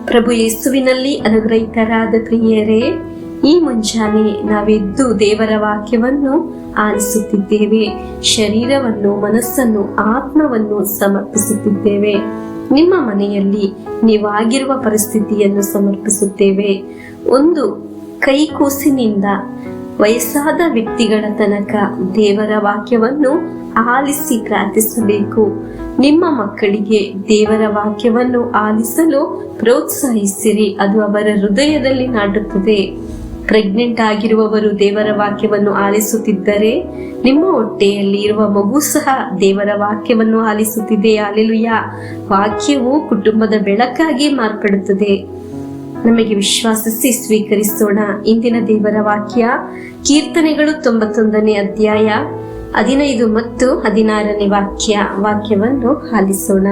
ಪ್ರಭು ಯೇಸುವಿನಲ್ಲಿ ಅನುಗ್ರಹಿತರಾದ ಪ್ರಿಯರೇ, ಈ ಮುಂಜಾನೆ ನಾವೆದ್ದು ದೇವರ ವಾಕ್ಯವನ್ನು ಆಲಿಸುತ್ತಿದ್ದೇವೆ. ಶರೀರವನ್ನು, ಮನಸ್ಸನ್ನು, ಆತ್ಮವನ್ನು ಸಮರ್ಪಿಸುತ್ತಿದ್ದೇವೆ. ನಿಮ್ಮ ಮನೆಯಲ್ಲಿ ನೀವಾಗಿರುವ ಪರಿಸ್ಥಿತಿಯನ್ನು ಸಮರ್ಪಿಸುತ್ತೇವೆ. ಒಂದು ಕೈಕೂಸಿನಿಂದ ವಯಸ್ಸಾದ ವ್ಯಕ್ತಿಗಳ ತನಕ ದೇವರ ವಾಕ್ಯವನ್ನು ಆಲಿಸಿ ಪ್ರಾರ್ಥಿಸಬೇಕು. ನಿಮ್ಮ ಮಕ್ಕಳಿಗೆ ದೇವರ ವಾಕ್ಯವನ್ನು ಆಲಿಸಲು ಪ್ರೋತ್ಸಾಹಿಸಿರಿ, ಅದು ಅವರ ಹೃದಯದಲ್ಲಿ ನಾಟುತ್ತದೆ. ಪ್ರೆಗ್ನೆಂಟ್ ಆಗಿರುವವರು ದೇವರ ವಾಕ್ಯವನ್ನು ಆಲಿಸುತ್ತಿದ್ದರೆ ನಿಮ್ಮ ಹೊಟ್ಟೆಯಲ್ಲಿ ಇರುವ ಮಗು ಸಹ ದೇವರ ವಾಕ್ಯವನ್ನು ಆಲಿಸುತ್ತಿದೆ. ಹಲ್ಲೆಲೂಯಾ. ವಾಕ್ಯವು ಕುಟುಂಬದ ಬೆಳಕಾಗಿ ಮಾರ್ಪಡುತ್ತದೆ. ನಮಗೆ ವಿಶ್ವಾಸಿಸಿ ಸ್ವೀಕರಿಸೋಣ. ಇಂದಿನ ದೇವರ ವಾಕ್ಯ ಕೀರ್ತನೆಗಳು 91ನೇ ಅಧ್ಯಾಯ 15 ಮತ್ತು 16ನೇ ವಾಕ್ಯವನ್ನು ಆಲಿಸೋಣ.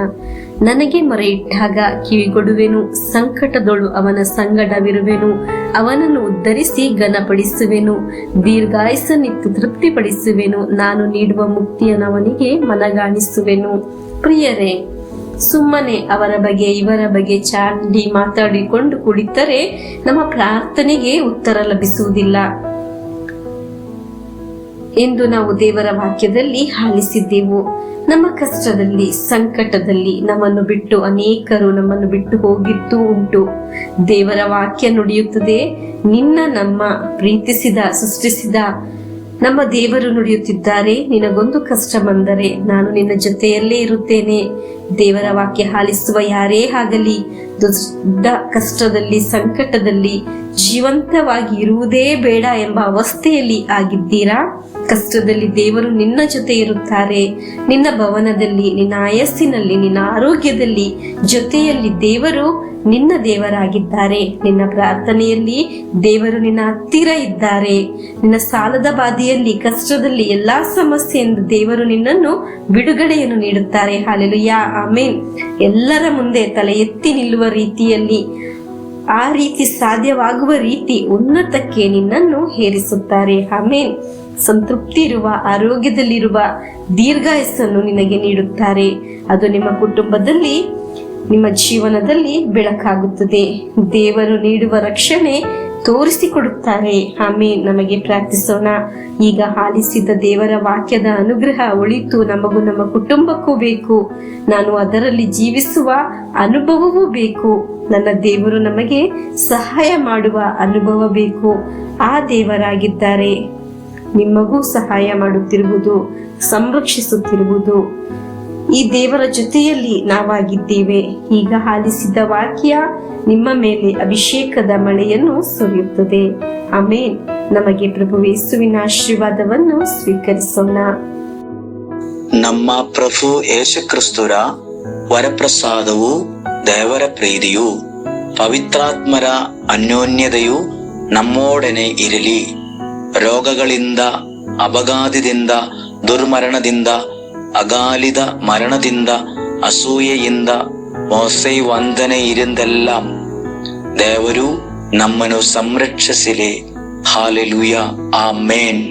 ನನಗೆ ಮೊರೆಯಿಟ್ಟಾಗ ಕಿವಿಗೊಡುವೆನು, ಸಂಕಟದೊಳು ಅವನ ಸಂಗಡವಿರುವೆನು. ಅವನನ್ನು ಉದ್ಧರಿಸಿ ಘನಪಡಿಸುವೆನು, ದೀರ್ಘಾಯಸ್ಸನ್ನಿತ್ತು ತೃಪ್ತಿಪಡಿಸುವೆನು. ನಾನು ನೀಡುವ ಮುಕ್ತಿಯನ್ನು ಅವನಿಗೆ ಮನಗಾಣಿಸುವೆನು. ಪ್ರಿಯರೇ, ಸುಮ್ಮನೆ ಅವರ ಬಗ್ಗೆ ಇವರ ಬಗ್ಗೆ ಚಾಡಿ ಮಾತಾಡಿಕೊಂಡು ಕುಳಿತರೆ ನಮ್ಮ ಪ್ರಾರ್ಥನೆಗೆ ಉತ್ತರ ಲಭಿಸುವುದಿಲ್ಲ ಎಂದು ನಾವು ದೇವರ ವಾಕ್ಯದಲ್ಲಿ ಆಲಿಸಿದ್ದೆವು. ನಮ್ಮ ಕಷ್ಟದಲ್ಲಿ, ಸಂಕಟದಲ್ಲಿ ನಮ್ಮನ್ನು ಬಿಟ್ಟು ಅನೇಕರು ನಮ್ಮನ್ನು ಬಿಟ್ಟು ಹೋಗಿದ್ದು ಉಂಟು. ದೇವರ ವಾಕ್ಯ ನುಡಿಯುತ್ತದೆ, ನಮ್ಮ ಪ್ರೀತಿಸಿದ, ಸೃಷ್ಟಿಸಿದ ನಮ್ಮ ದೇವರು ನುಡಿಯುತ್ತಿದ್ದಾರೆ, ನಿನಗೊಂದು ಕಷ್ಟ ಬಂದರೆ ನಾನು ನಿನ್ನ ಜೊತೆಯಲ್ಲೇ ಇರುತ್ತೇನೆ. ದೇವರ ವಾಕ್ಯ ಆಲಿಸುವ ಯಾರೇ ಆಗಲಿ, ದೊಡ್ಡ ಕಷ್ಟದಲ್ಲಿ, ಸಂಕಟದಲ್ಲಿ ಜೀವಂತವಾಗಿ ಇರುವುದೇ ಬೇಡ ಎಂಬ ಅವಸ್ಥೆಯಲ್ಲಿ ಆಗಿದ್ದೀರಾ? ಕಷ್ಟದಲ್ಲಿ ದೇವರು ನಿನ್ನ ಜೊತೆ ಇರುತ್ತಾರೆ. ನಿನ್ನ ಭವನದಲ್ಲಿ, ನಿನ್ನ ಆಯಸ್ಸಿನಲ್ಲಿ, ನಿನ್ನ ಆರೋಗ್ಯದಲ್ಲಿ, ಜೊತೆಯಲ್ಲಿ ದೇವರು ನಿನ್ನ ದೇವರಾಗಿದ್ದಾರೆ. ನಿನ್ನ ಪ್ರಾರ್ಥನೆಯಲ್ಲಿ ದೇವರು ನಿನ್ನ ಹತ್ತಿರ ಇದ್ದಾರೆ. ನಿನ್ನ ಸಾಲದ ಬಾಧೆಯಲ್ಲಿ, ಕಷ್ಟದಲ್ಲಿ, ಎಲ್ಲಾ ಸಮಸ್ಯೆಯಿಂದ ದೇವರು ನಿನ್ನನ್ನು ಬಿಡುಗಡೆಯನ್ನು ನೀಡುತ್ತಾರೆ. Hallelujah, amen. ಎಲ್ಲರ ಮುಂದೆ ತಲೆ ಎತ್ತಿ ನಿಲ್ಲುವ ರೀತಿಯಲ್ಲಿ, ಆ ರೀತಿ ಸಾಧ್ಯವಾಗುವ ರೀತಿ ಉನ್ನತಕ್ಕೆ ನಿನ್ನನ್ನು ಹೇರಿಸುತ್ತಾರೆ. ಆಮೆನ್. ಸಂತೃಪ್ತಿ ಇರುವ, ಆರೋಗ್ಯದಲ್ಲಿರುವ, ದೀರ್ಘಾಯಸ್ಸನ್ನು ನಿನಗೆ ನೀಡುತ್ತಾರೆ. ಅದು ನಿಮ್ಮ ಕುಟುಂಬದಲ್ಲಿ, ನಿಮ್ಮ ಜೀವನದಲ್ಲಿ ಬೆಳಕಾಗುತ್ತದೆ. ದೇವರು ನೀಡುವ ರಕ್ಷಣೆ ತೋರಿಸಿಕೊಡುತ್ತಾರೆ. ಆಮೆನ್. ನಮಗೆ ಪ್ರಾರ್ಥಿಸೋಣ. ಈಗ ಆಲಿಸಿದ ದೇವರ ವಾಕ್ಯದ ಅನುಗ್ರಹ ಒಳಿತು ನಮಗೂ ನಮ್ಮ ಕುಟುಂಬಕ್ಕೂ ಬೇಕು. ನಾನು ಅದರಲ್ಲಿ ಜೀವಿಸುವ ಅನುಭವವೂ ಬೇಕು. ನನ್ನ ದೇವರು ನಮಗೆ ಸಹಾಯ ಮಾಡುವ ಅನುಭವ ಬೇಕು. ಆ ದೇವರಾಗಿದ್ದಾರೆ. ನಿಮಗೂ ಸಹಾಯ ಮಾಡುತ್ತಿರುವುದು, ಸಂರಕ್ಷಿಸುತ್ತಿರುವುದು ಈ ದೇವರ ಜೊತೆಯಲ್ಲಿ ನಾವಾಗಿದ್ದೇವೆ. ಈಗ ಆಲಿಸಿದ ವಾಕ್ಯ ನಿಮ್ಮ ಮೇಲೆ ಅಭಿಷೇಕದ ಮಳೆಯನ್ನು ಸುರಿಯುತ್ತದೆ. ಆಮೆನ್. ನಮಗೆ ಪ್ರಭು ಯೇಸುವಿನ ಆಶೀರ್ವಾದವನ್ನು ಸ್ವೀಕರಿಸೋಣ. ನಮ್ಮ ಪ್ರಭು ಯೇಸು ಕ್ರಿಸ್ತರ ವರಪ್ರಸಾದವು, ದೇವರ ಪ್ರೀತಿಯು, ಪವಿತ್ರಾತ್ಮರ ಅನ್ಯೋನ್ಯತೆಯು ನಮ್ಮೊಡನೆ ಇರಲಿ. ರೋಗಗಳಿಂದ, ಅಪಘಾತದಿಂದ, ದುರ್ಮರಣದಿಂದ, ಅಗಾಲಿದ ಮರಣದಿಂದ, ಅಸೂಯೆಯಿಂದ, ಮೋಸವಂದನೆಯಿಂದೆಲ್ಲ ದೇವರು ನಮ್ಮನ್ನು ಸಂರಕ್ಷಿಸಲಿ. Hallelujah, amen.